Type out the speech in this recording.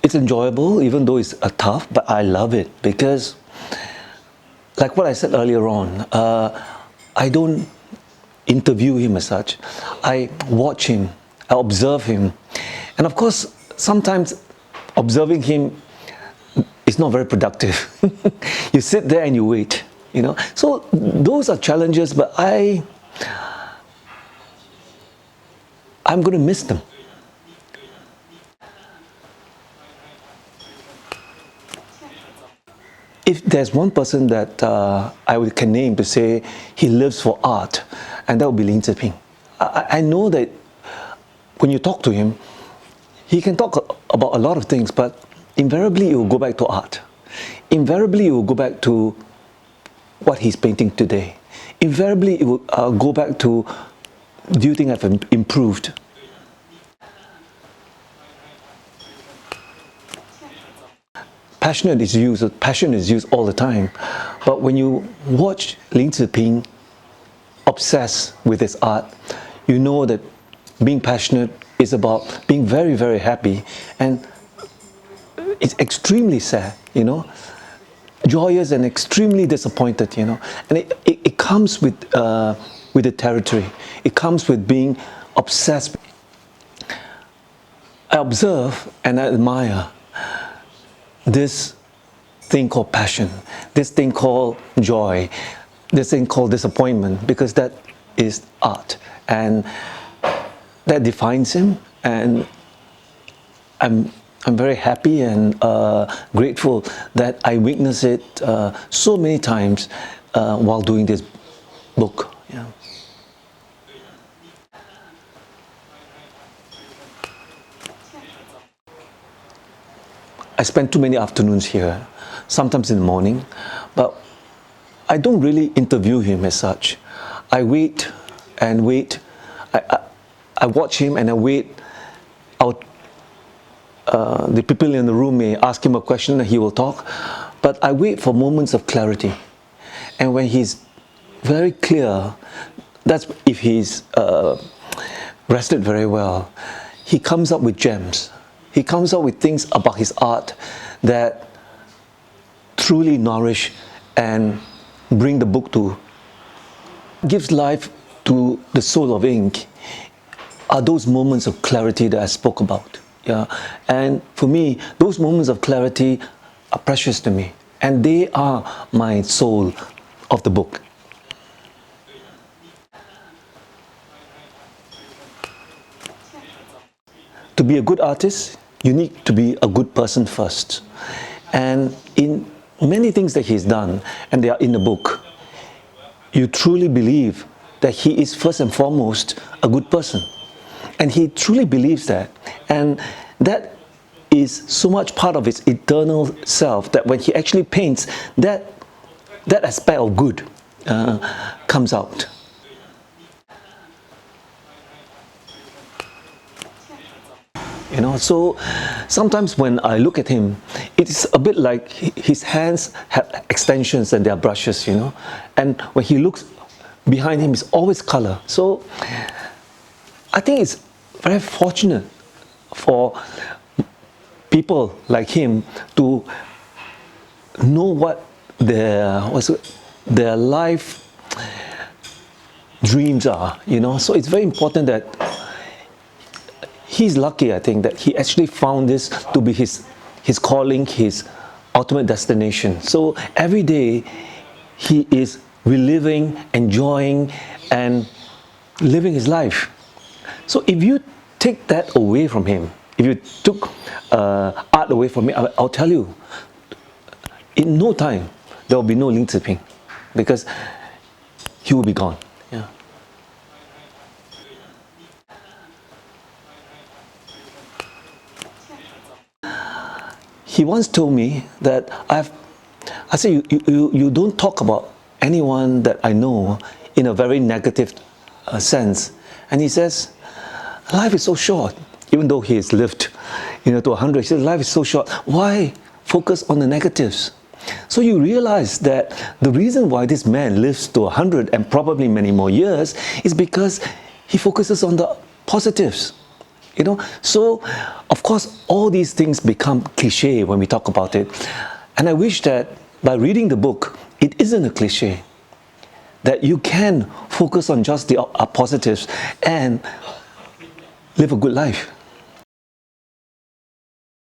It's enjoyable, even though it's tough, but I love it because, like what I said earlier on, I don't interview him as such. I watch him, I observe him, and of course, sometimes observing him is not very productive. You sit there and you wait, you know. So those are challenges, but I'm going to miss them. If there's one person that can name to say he lives for art, and that would be Lim Tze Peng. I know that when you talk to him, he can talk about a lot of things, but invariably it will go back to art. Invariably it will go back to what he's painting today. Invariably it will go back to, do you think I've improved? Passion is used all the time. But when you watch Lim Tze Peng obsess with his art, you know that being passionate is about being very, very happy, and it's extremely sad, you know, joyous and extremely disappointed, you know, and it comes with the territory. It comes with being obsessed. I observe and I admire this thing called passion, this thing called joy, this thing called disappointment, because that is art, and that defines him. And I'm very happy and grateful that I witnessed it so many times while doing this book. Yeah. I spend too many afternoons here, sometimes in the morning, but I don't really interview him as such. I wait and wait. I watch him and I wait. The people in the room may ask him a question and he will talk, but I wait for moments of clarity. And when he's very clear, that's if he's rested very well, he comes up with gems. He comes up with things about his art that truly nourish and bring the book to, gives life to the soul of ink, are those moments of clarity that I spoke about. Yeah. And for me, those moments of clarity are precious to me, and they are my soul of the book. To be a good artist, you need to be a good person first. And in many things that he's done, and they are in the book, you truly believe that he is first and foremost a good person. And he truly believes that. And that is so much part of his eternal self that when he actually paints, that aspect of good comes out. You know, so sometimes when I look at him, it's a bit like his hands have extensions and they are brushes, you know. And when he looks behind him, it's always color. So I think it's very fortunate for people like him to know what their life dreams are, you know. So it's very important that he's lucky, I think, that he actually found this to be his calling, his ultimate destination. So every day he is reliving, enjoying, and living his life. So if you take that away from him, if you took art away from me, I'll tell you, in no time there will be no Lim Tze Peng, because he will be gone. Yeah. He once told me that I said, you don't talk about anyone that I know in a very negative sense. And he says, life is so short. Even though he has lived, you know, to 100, he says, life is so short. Why focus on the negatives? So you realize that the reason why this man lives to 100 and probably many more years is because he focuses on the positives. You know, so of course all these things become cliche when we talk about it. And I wish that by reading the book, it isn't a cliche. That you can focus on just the positives and live a good life.